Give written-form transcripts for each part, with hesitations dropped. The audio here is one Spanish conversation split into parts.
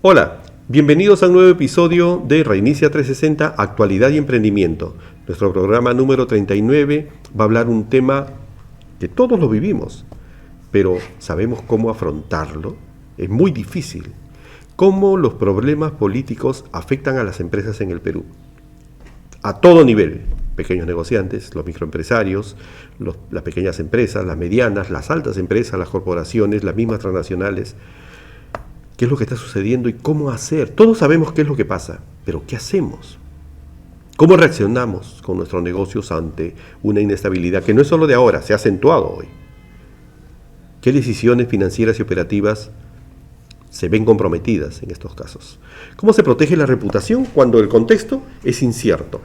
Hola, bienvenidos a un nuevo episodio de Reinicia 360, Actualidad y Emprendimiento. Nuestro programa número 39 va a hablar un tema que todos lo vivimos, pero ¿sabemos cómo afrontarlo? Es muy difícil. ¿Cómo los problemas políticos afectan a las empresas en el Perú? A todo nivel, pequeños negociantes, los microempresarios, las pequeñas empresas, las medianas, las altas empresas, las corporaciones, las mismas transnacionales. ¿Qué es lo que está sucediendo y cómo hacer? Todos sabemos qué es lo que pasa, pero ¿qué hacemos? ¿Cómo reaccionamos con nuestros negocios ante una inestabilidad que no es solo de ahora, se ha acentuado hoy? ¿Qué decisiones financieras y operativas se ven comprometidas en estos casos? ¿Cómo se protege la reputación cuando el contexto es incierto?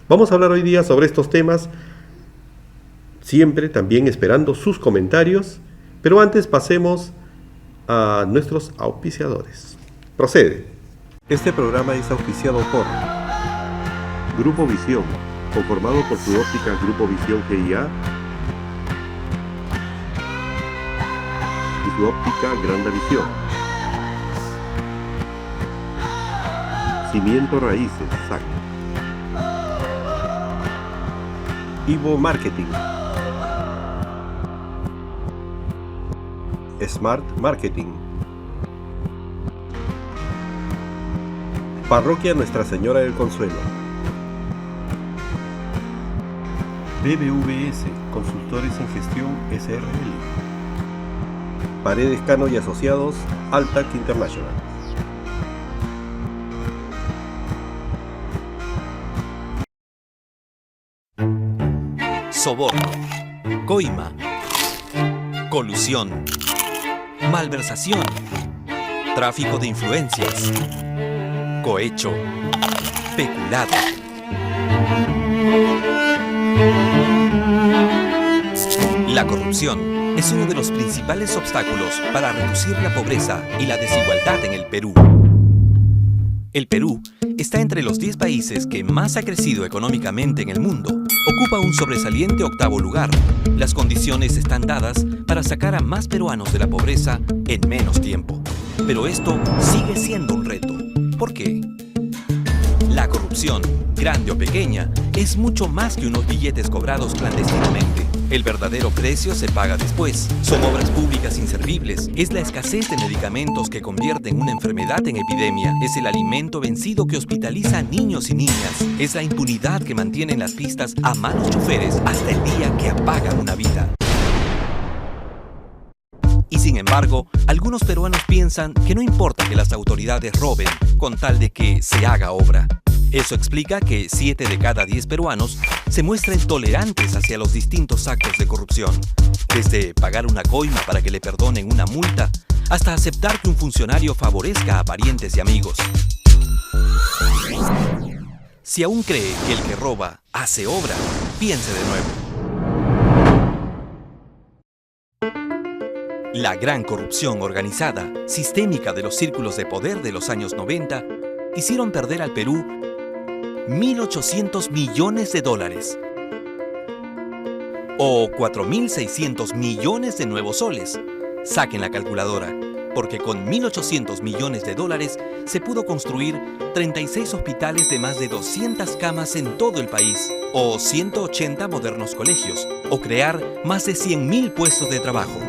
Vamos a hablar hoy día sobre estos temas, siempre también esperando sus comentarios, pero antes pasemos a nuestros auspiciadores. Procede. Este programa es auspiciado por Grupo Visión, conformado por su óptica Grupo Visión GIA y su óptica Granda Visión. Cimiento Raíces, SAC. Ivo Marketing. Smart Marketing. Parroquia Nuestra Señora del Consuelo. BBVS, Consultores en Gestión SRL. Paredes Cano y Asociados, Altac International. Soborno, coima, colusión, malversación, tráfico de influencias, cohecho, peculado. La corrupción es uno de los principales obstáculos para reducir la pobreza y la desigualdad en el Perú. El Perú está entre los 10 países que más ha crecido económicamente en el mundo. Ocupa un sobresaliente 8º lugar. Las condiciones están dadas para sacar a más peruanos de la pobreza en menos tiempo. Pero esto sigue siendo un reto. ¿Por qué? La corrupción, grande o pequeña, es mucho más que unos billetes cobrados clandestinamente. El verdadero precio se paga después. Son obras públicas inservibles. Es la escasez de medicamentos que convierten una enfermedad en epidemia. Es el alimento vencido que hospitaliza a niños y niñas. Es la impunidad que mantiene en las pistas a malos choferes hasta el día que apagan una vida. Y sin embargo, algunos peruanos piensan que no importa que las autoridades roben con tal de que se haga obra. Eso explica que 7 de cada 10 peruanos se muestren tolerantes hacia los distintos actos de corrupción, desde pagar una coima para que le perdonen una multa, hasta aceptar que un funcionario favorezca a parientes y amigos. Si aún cree que el que roba hace obra, piense de nuevo. La gran corrupción organizada, sistémica de los círculos de poder de los años 90, hicieron perder al Perú 1.800 millones de dólares o 4.600 millones de nuevos soles. Saquen la calculadora, porque con 1.800 millones de dólares se pudo construir 36 hospitales de más de 200 camas en todo el país, o 180 modernos colegios, o crear más de 100.000 puestos de trabajo.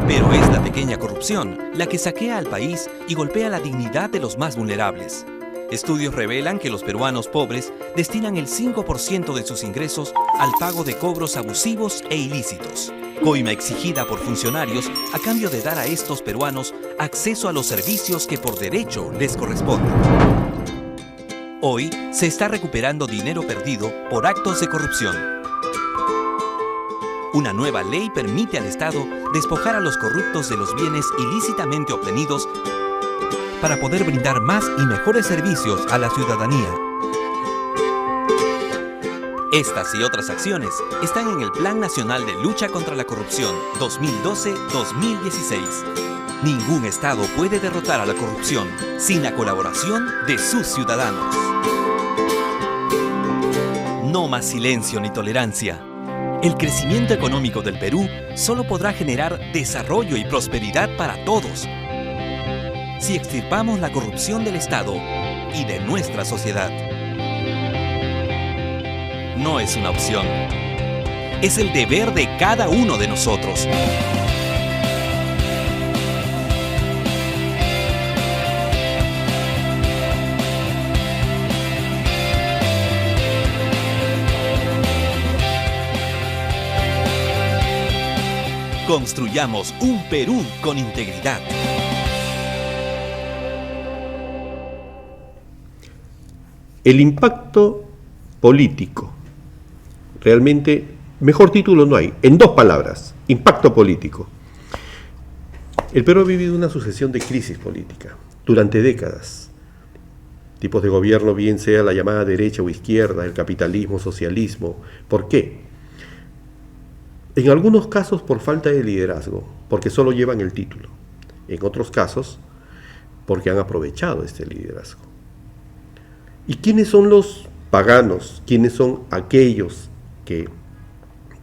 Pero es la pequeña corrupción la que saquea al país y golpea la dignidad de los más vulnerables. Estudios revelan que los peruanos pobres destinan el 5% de sus ingresos al pago de cobros abusivos e ilícitos. Coima exigida por funcionarios a cambio de dar a estos peruanos acceso a los servicios que por derecho les corresponden. Hoy se está recuperando dinero perdido por actos de corrupción. Una nueva ley permite al Estado despojar a los corruptos de los bienes ilícitamente obtenidos para poder brindar más y mejores servicios a la ciudadanía. Estas y otras acciones están en el Plan Nacional de Lucha contra la Corrupción 2012-2016. Ningún Estado puede derrotar a la corrupción sin la colaboración de sus ciudadanos. No más silencio ni tolerancia. El crecimiento económico del Perú solo podrá generar desarrollo y prosperidad para todos. si extirpamos la corrupción del Estado y de nuestra sociedad. No es una opción. Es el deber de cada uno de nosotros. Construyamos un Perú con integridad. El impacto político. Realmente, mejor título no hay. En 2 palabras, impacto político. El Perú ha vivido una sucesión de crisis política durante décadas. Tipos de gobierno, bien sea la llamada derecha o izquierda, el capitalismo, socialismo. ¿Por qué? En algunos casos por falta de liderazgo, porque solo llevan el título. En otros casos, porque han aprovechado este liderazgo. ¿Y quiénes son los paganos? ¿Quiénes son aquellos que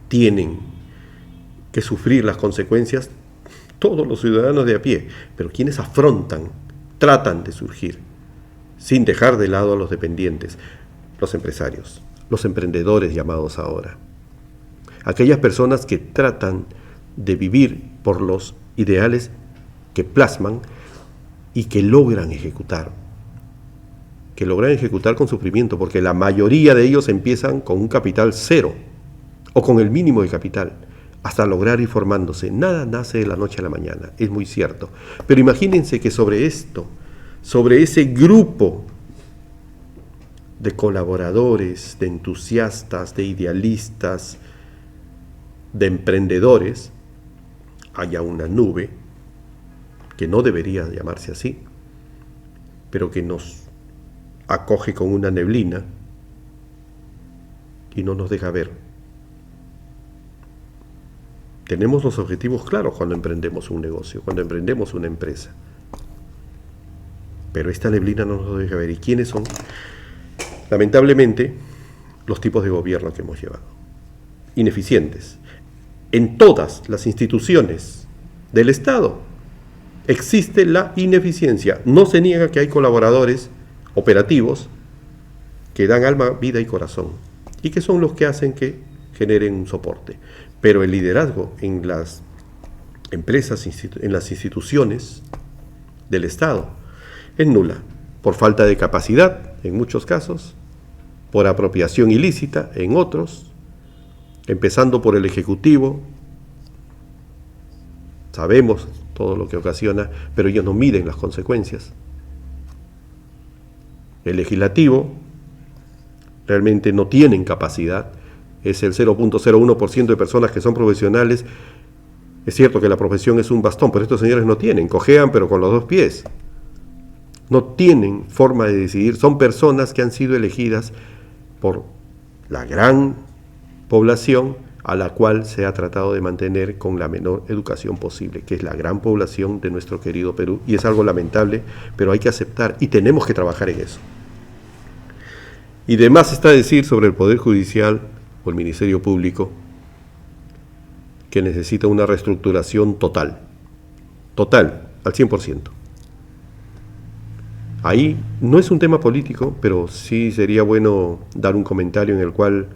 tienen que sufrir las consecuencias? Todos los ciudadanos de a pie, pero quienes afrontan, tratan de surgir, sin dejar de lado a los dependientes, los empresarios, los emprendedores llamados ahora. Aquellas personas que tratan de vivir por los ideales que plasman y que logran ejecutar con sufrimiento, porque la mayoría de ellos empiezan con un capital cero o con el mínimo de capital, hasta lograr ir formándose. Nada nace de la noche a la mañana, es muy cierto. Pero imagínense que sobre esto, sobre ese grupo de colaboradores, de entusiastas, de idealistas, de emprendedores, haya una nube que no debería llamarse así, pero que nos acoge con una neblina y no nos deja ver. Tenemos los objetivos claros cuando emprendemos un negocio, cuando emprendemos una empresa, pero esta neblina no nos deja ver. ¿Y quiénes son? Lamentablemente, los tipos de gobierno que hemos llevado, ineficientes. En todas las instituciones del Estado existe la ineficiencia. No se niega que hay colaboradores operativos que dan alma, vida y corazón, y que son los que hacen que generen un soporte. Pero el liderazgo en las empresas, en las instituciones del Estado, es nula, por falta de capacidad en muchos casos, por apropiación ilícita en otros, empezando por el Ejecutivo. Sabemos todo lo que ocasiona, pero ellos no miden las consecuencias. El Legislativo realmente no tienen capacidad, es el 0.01% de personas que son profesionales. Es cierto que la profesión es un bastón, pero estos señores no tienen, cojean pero con los 2 pies. No tienen forma de decidir, son personas que han sido elegidas por la gran población a la cual se ha tratado de mantener con la menor educación posible, que es la gran población de nuestro querido Perú, y es algo lamentable, pero hay que aceptar y tenemos que trabajar en eso. Y de más está decir sobre el Poder Judicial o el Ministerio Público, que necesita una reestructuración total, al 100%. Ahí no es un tema político, pero sí sería bueno dar un comentario en el cual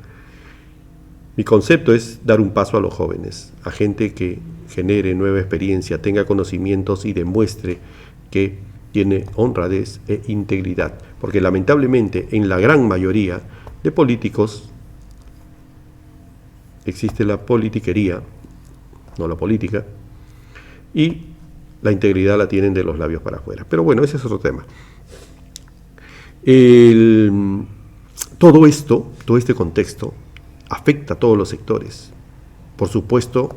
mi concepto es dar un paso a los jóvenes, a gente que genere nueva experiencia, tenga conocimientos y demuestre que tiene honradez e integridad. Porque lamentablemente en la gran mayoría de políticos existe la politiquería, no la política, y la integridad la tienen de los labios para afuera. Pero bueno, ese es otro tema. Todo este contexto afecta a todos los sectores. Por supuesto,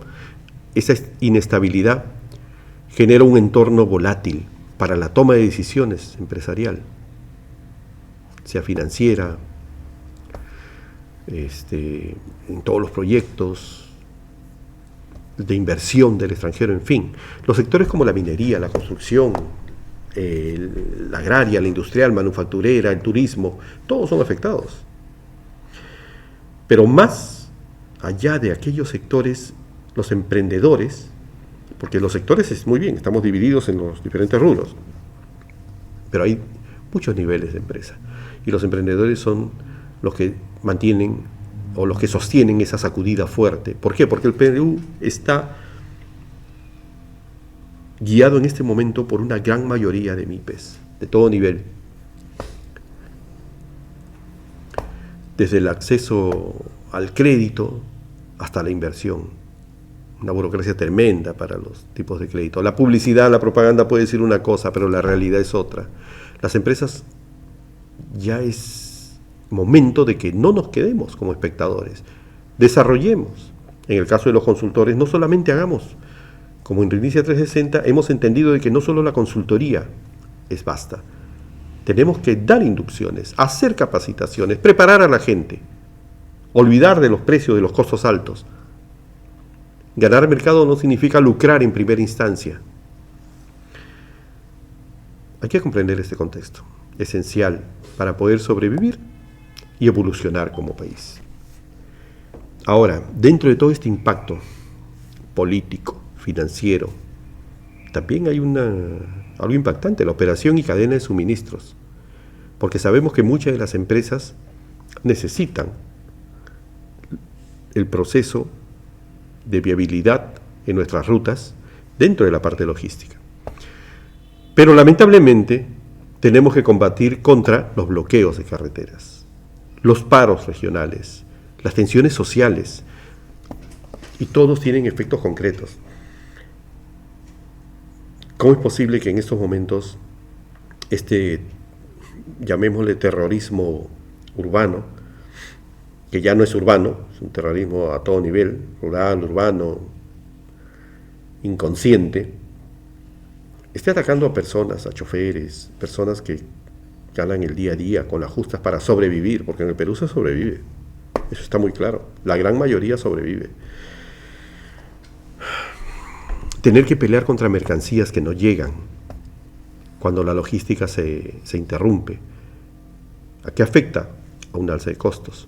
esa inestabilidad genera un entorno volátil para la toma de decisiones empresarial, sea financiera, en todos los proyectos de inversión del extranjero, en fin. Los sectores como la minería, la construcción, la agraria, la industrial, manufacturera, el turismo, todos son afectados. Pero más allá de aquellos sectores, los emprendedores, porque los sectores es muy bien, estamos divididos en los diferentes rubros, pero hay muchos niveles de empresa. Y los emprendedores son los que mantienen o los que sostienen esa sacudida fuerte. ¿Por qué? Porque el Perú está guiado en este momento por una gran mayoría de MIPES, de todo nivel. Desde el acceso al crédito hasta la inversión. Una burocracia tremenda para los tipos de crédito. La publicidad, la propaganda puede decir una cosa, pero la realidad es otra. Las empresas, ya es momento de que no nos quedemos como espectadores. Desarrollemos. En el caso de los consultores, no solamente hagamos, como en Reinicia 360, hemos entendido de que no solo la consultoría es basta. Tenemos que dar inducciones, hacer capacitaciones, preparar a la gente, olvidar de los precios, de los costos altos. Ganar mercado no significa lucrar en primera instancia. Hay que comprender este contexto, esencial para poder sobrevivir y evolucionar como país. Ahora, dentro de todo este impacto político, financiero, también hay algo impactante, la operación y cadena de suministros, porque sabemos que muchas de las empresas necesitan el proceso de viabilidad en nuestras rutas dentro de la parte logística. Pero lamentablemente tenemos que combatir contra los bloqueos de carreteras, los paros regionales, las tensiones sociales, y todos tienen efectos concretos. ¿Cómo es posible que en estos momentos llamémosle terrorismo urbano, que ya no es urbano, es un terrorismo a todo nivel, rural, urbano, inconsciente, esté atacando a personas, a choferes, personas que ganan el día a día con las justas para sobrevivir, porque en el Perú se sobrevive, eso está muy claro, la gran mayoría sobrevive. Tener que pelear contra mercancías que no llegan, cuando la logística se interrumpe. ¿A qué afecta? A un alza de costos.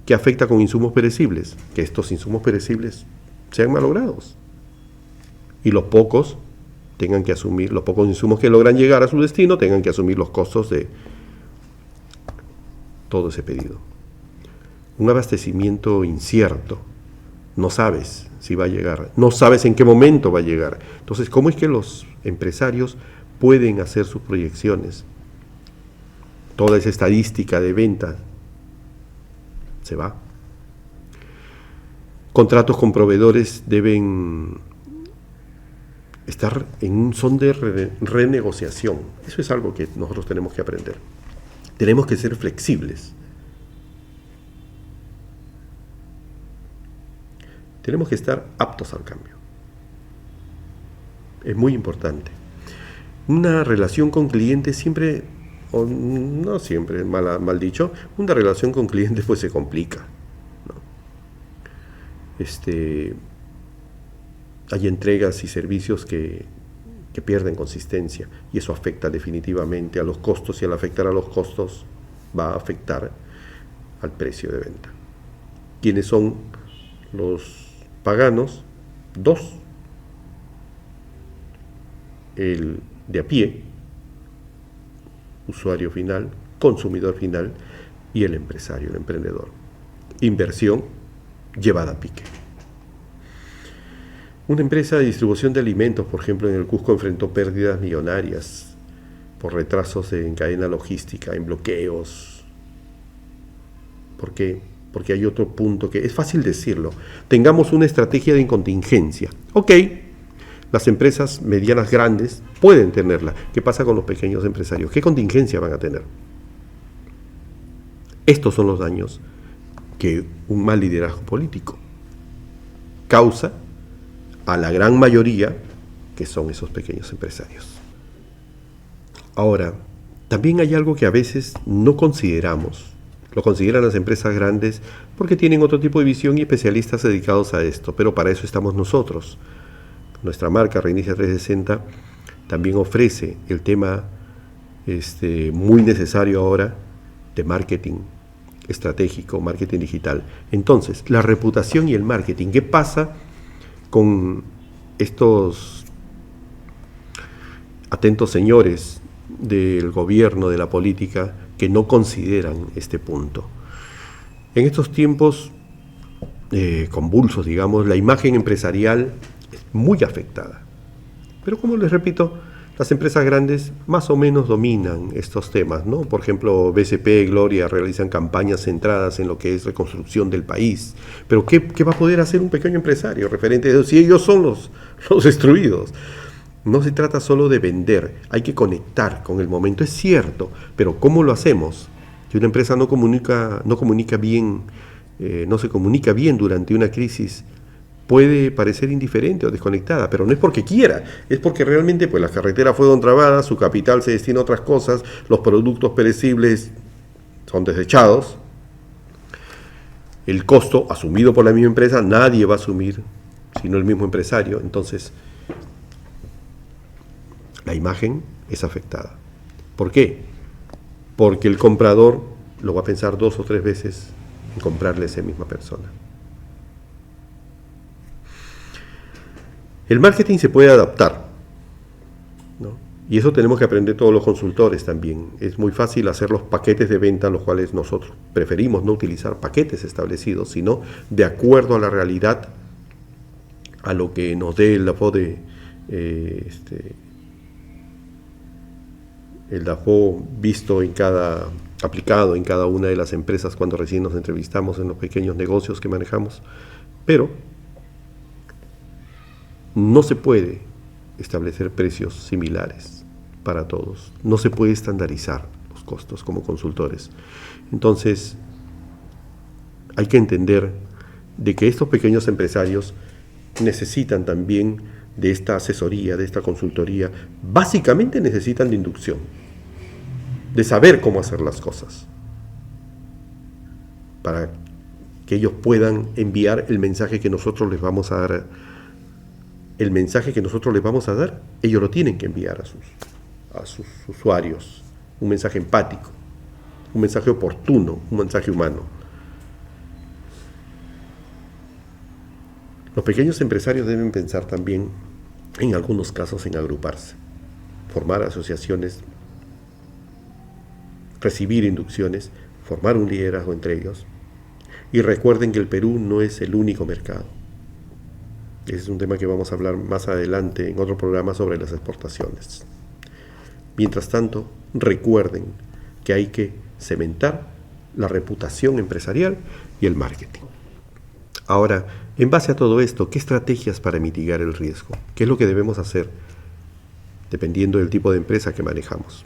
¿Qué afecta con insumos perecibles? Que estos insumos perecibles sean malogrados. Y los pocos tengan que asumir, los pocos insumos que logran llegar a su destino, tengan que asumir los costos de todo ese pedido. Un abastecimiento incierto. No sabes si va a llegar, no sabes en qué momento va a llegar. Entonces, ¿cómo es que los empresarios pueden hacer sus proyecciones? Toda esa estadística de ventas se va. Contratos con proveedores deben estar en un son de renegociación. Eso es algo que nosotros tenemos que aprender. Tenemos que ser flexibles. Tenemos que estar aptos al cambio. Es muy importante. Una relación con clientes siempre, o no siempre, mal dicho, una relación con clientes pues se complica, ¿no? Hay entregas y servicios que pierden consistencia y eso afecta definitivamente a los costos, y al afectar a los costos va a afectar al precio de venta. ¿Quiénes son los paganos? Dos: el de a pie, usuario final, consumidor final, y el empresario, el emprendedor. Inversión llevada a pique. Una empresa de distribución de alimentos, por ejemplo, en el Cusco enfrentó pérdidas millonarias por retrasos en cadena logística, en bloqueos. ¿Por qué? Porque hay otro punto que es fácil decirlo. Tengamos una estrategia de contingencia. Ok, las empresas medianas grandes pueden tenerla. ¿Qué pasa con los pequeños empresarios? ¿Qué contingencia van a tener? Estos son los daños que un mal liderazgo político causa a la gran mayoría, que son esos pequeños empresarios. Ahora, también hay algo que a veces no consideramos. Lo consideran las empresas grandes porque tienen otro tipo de visión y especialistas dedicados a esto, pero para eso estamos nosotros. Nuestra marca Reinicia 360 también ofrece el tema muy necesario ahora de marketing estratégico, marketing digital. Entonces, la reputación y el marketing, ¿qué pasa con estos atentos señores del gobierno, de la política, que no consideran este punto. En estos tiempos convulsos, digamos, la imagen empresarial es muy afectada. Pero como les repito, las empresas grandes más o menos dominan estos temas, ¿no? Por ejemplo, BCP, Gloria realizan campañas centradas en lo que es reconstrucción del país. Pero ¿qué va a poder hacer un pequeño empresario referente a eso si ellos son los destruidos? No se trata solo de vender, hay que conectar con el momento, es cierto, pero ¿cómo lo hacemos? Si una empresa no se comunica bien durante una crisis, puede parecer indiferente o desconectada, pero no es porque quiera, es porque realmente pues las carreteras fueron trabadas, su capital se destina a otras cosas, los productos perecibles son desechados, el costo asumido por la misma empresa nadie va a asumir, sino el mismo empresario. Entonces la imagen es afectada. ¿Por qué? Porque el comprador lo va a pensar 2 o 3 veces en comprarle a esa misma persona. El marketing se puede adaptar, ¿no? Y eso tenemos que aprender todos los consultores también. Es muy fácil hacer los paquetes de venta, los cuales nosotros preferimos no utilizar paquetes establecidos, sino de acuerdo a la realidad, a lo que nos dé el DAFO el DAFO visto aplicado en cada una de las empresas cuando recién nos entrevistamos en los pequeños negocios que manejamos. Pero no se puede establecer precios similares para todos. No se puede estandarizar los costos como consultores. Entonces, hay que entender de que estos pequeños empresarios necesitan también de esta asesoría, de esta consultoría. Básicamente necesitan de inducción, de saber cómo hacer las cosas, para que ellos puedan enviar el mensaje que nosotros les vamos a dar. El mensaje que nosotros les vamos a dar, ellos lo tienen que enviar a sus usuarios. Un mensaje empático, un mensaje oportuno, un mensaje humano. Los pequeños empresarios deben pensar también, en algunos casos, en agruparse, formar asociaciones, recibir inducciones, formar un liderazgo entre ellos. Y recuerden que el Perú no es el único mercado. Ese es un tema que vamos a hablar más adelante en otro programa sobre las exportaciones. Mientras tanto, recuerden que hay que cementar la reputación empresarial y el marketing. Ahora, en base a todo esto, ¿qué estrategias para mitigar el riesgo? ¿Qué es lo que debemos hacer dependiendo del tipo de empresa que manejamos?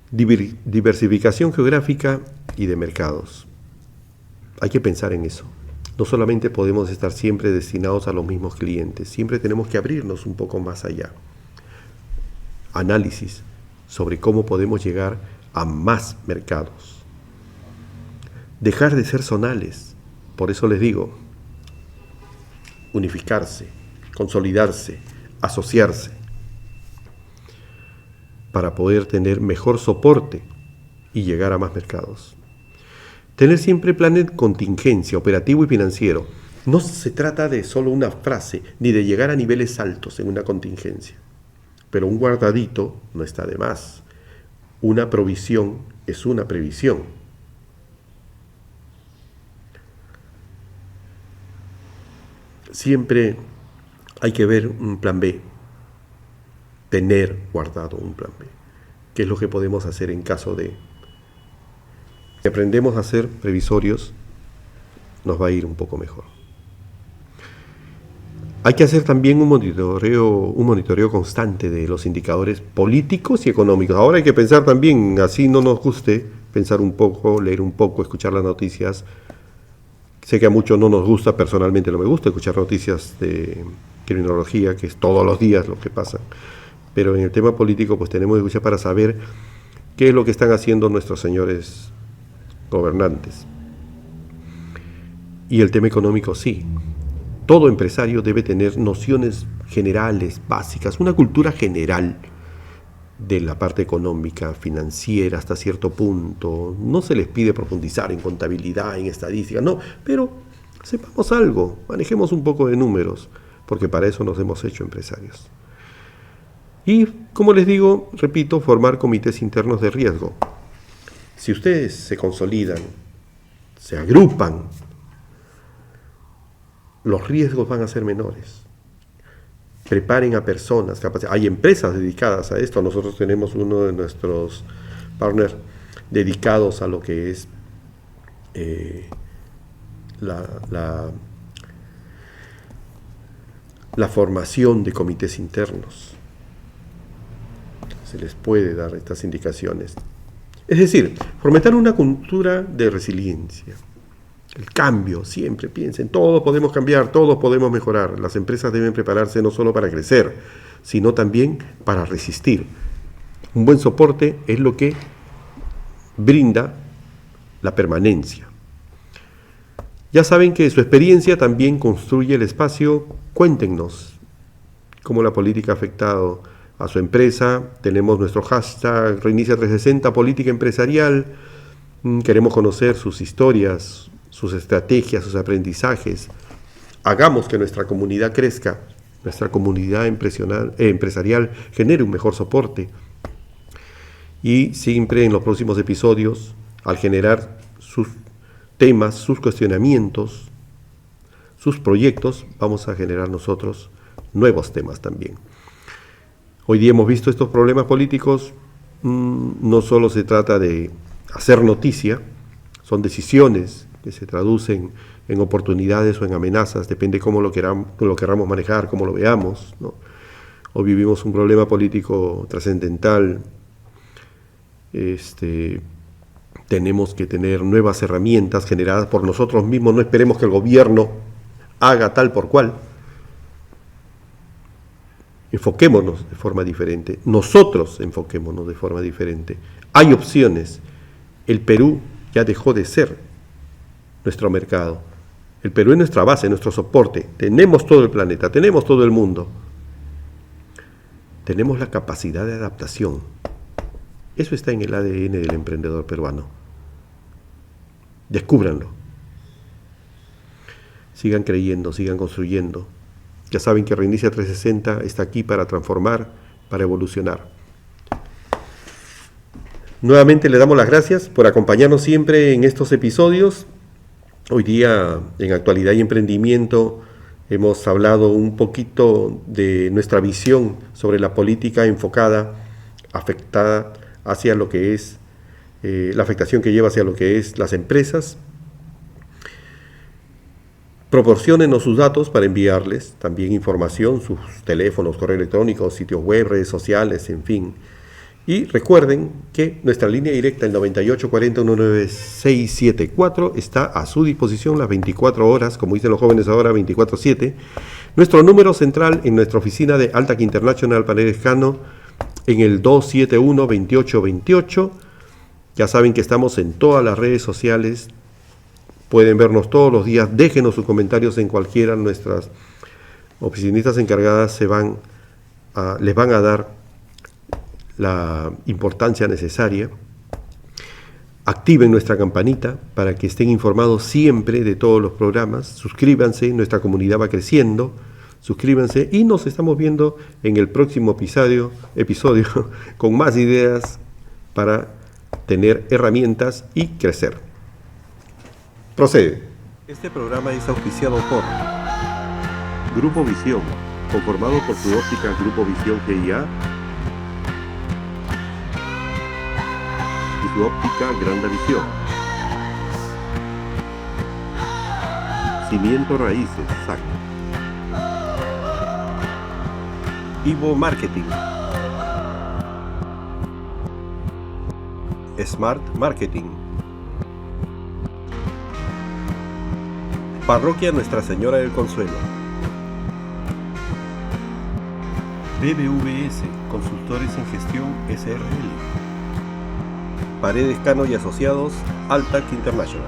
Diversificación geográfica y de mercados. Hay que pensar en eso. No solamente podemos estar siempre destinados a los mismos clientes, siempre tenemos que abrirnos un poco más allá. Análisis sobre cómo podemos llegar a más mercados. Dejar de ser zonales. Por eso les digo, unificarse, consolidarse, asociarse, para poder tener mejor soporte y llegar a más mercados. Tener siempre plan de contingencia, operativo y financiero. No se trata de solo una frase, ni de llegar a niveles altos en una contingencia. Pero un guardadito no está de más. Una provisión es una previsión. Siempre hay que ver un plan B. Tener guardado un plan B. ¿Qué es lo que podemos hacer en caso de... Si aprendemos a ser previsorios, nos va a ir un poco mejor. Hay que hacer también un monitoreo constante de los indicadores políticos y económicos. Ahora hay que pensar también, así no nos guste, pensar un poco, leer un poco, escuchar las noticias. Sé que a muchos no nos gusta, personalmente no me gusta escuchar noticias de criminología, que es todos los días lo que pasa. Pero en el tema político pues tenemos que escuchar para saber qué es lo que están haciendo nuestros señores gobernantes. Y el tema económico sí. Todo empresario debe tener nociones generales, básicas, una cultura general de la parte económica, financiera hasta cierto punto. No se les pide profundizar en contabilidad, en estadística, no, pero sepamos algo, manejemos un poco de números, porque para eso nos hemos hecho empresarios. Y, como les digo, repito, formar comités internos de riesgo. Si ustedes se consolidan, se agrupan, los riesgos van a ser menores. Preparen a personas capaces. Hay empresas dedicadas a esto. Nosotros tenemos uno de nuestros partners dedicados a lo que es la formación de comités internos. Se les puede dar estas indicaciones. Es decir, fomentar una cultura de resiliencia. El cambio, siempre piensen, todos podemos cambiar, todos podemos mejorar. Las empresas deben prepararse no solo para crecer, sino también para resistir. Un buen soporte es lo que brinda la permanencia. Ya saben que su experiencia también construye el espacio. Cuéntenos cómo la política ha afectado a su empresa. Tenemos nuestro hashtag Reinicia 360 Política Empresarial. Queremos conocer sus historias, sus estrategias, sus aprendizajes. Hagamos que nuestra comunidad crezca, nuestra comunidad empresarial genere un mejor soporte. Y siempre en los próximos episodios, al generar sus temas, sus cuestionamientos, sus proyectos, vamos a generar nosotros nuevos temas también. Hoy día hemos visto estos problemas políticos, no solo se trata de hacer noticia, son decisiones que se traducen en oportunidades o en amenazas, depende cómo lo queramos manejar, cómo lo veamos, ¿no? Hoy vivimos un problema político trascendental. Tenemos que tener nuevas herramientas generadas por nosotros mismos. No esperemos que el gobierno haga tal por cual. Enfoquémonos de forma diferente. Nosotros enfoquémonos de forma diferente. Hay opciones. El Perú ya dejó de ser nuestro mercado. El Perú es nuestra base, nuestro soporte. Tenemos todo el planeta, tenemos todo el mundo. Tenemos la capacidad de adaptación. Eso está en el ADN del emprendedor peruano. Descúbranlo. Sigan creyendo, sigan construyendo. Ya saben que Reinicia 360 está aquí para transformar, para evolucionar. Nuevamente le damos las gracias por acompañarnos siempre en estos episodios. Hoy día, en Actualidad y Emprendimiento, hemos hablado un poquito de nuestra visión sobre la política enfocada, afectada hacia lo que es la afectación que lleva hacia lo que es las empresas. Proporciónenos sus datos para enviarles también información, sus teléfonos, correo electrónico, sitios web, redes sociales, en fin. Y recuerden que nuestra línea directa, el 9840-19674, está a su disposición las 24 horas, como dicen los jóvenes ahora, 24/7. Nuestro número central en nuestra oficina de Altac International Paredes Cano, en el 271-2828. Ya saben que estamos en todas las redes sociales. Pueden vernos todos los días. Déjenos sus comentarios en cualquiera. Nuestras oficinistas encargadas les van a dar la importancia necesaria. Activen nuestra campanita para que estén informados siempre de todos los programas. Suscríbanse, nuestra comunidad va creciendo. Suscríbanse y nos estamos viendo en el próximo episodio con más ideas para tener herramientas y crecer. Procede. Este programa es auspiciado por Grupo Visión, conformado por su óptica Grupo Visión GIA y su óptica Granda Visión. Cimiento Raíces, SAC. Ivo Marketing. Smart Marketing. Parroquia Nuestra Señora del Consuelo. BBVS, Consultores en Gestión SRL. Paredes Cano y Asociados, Altac International.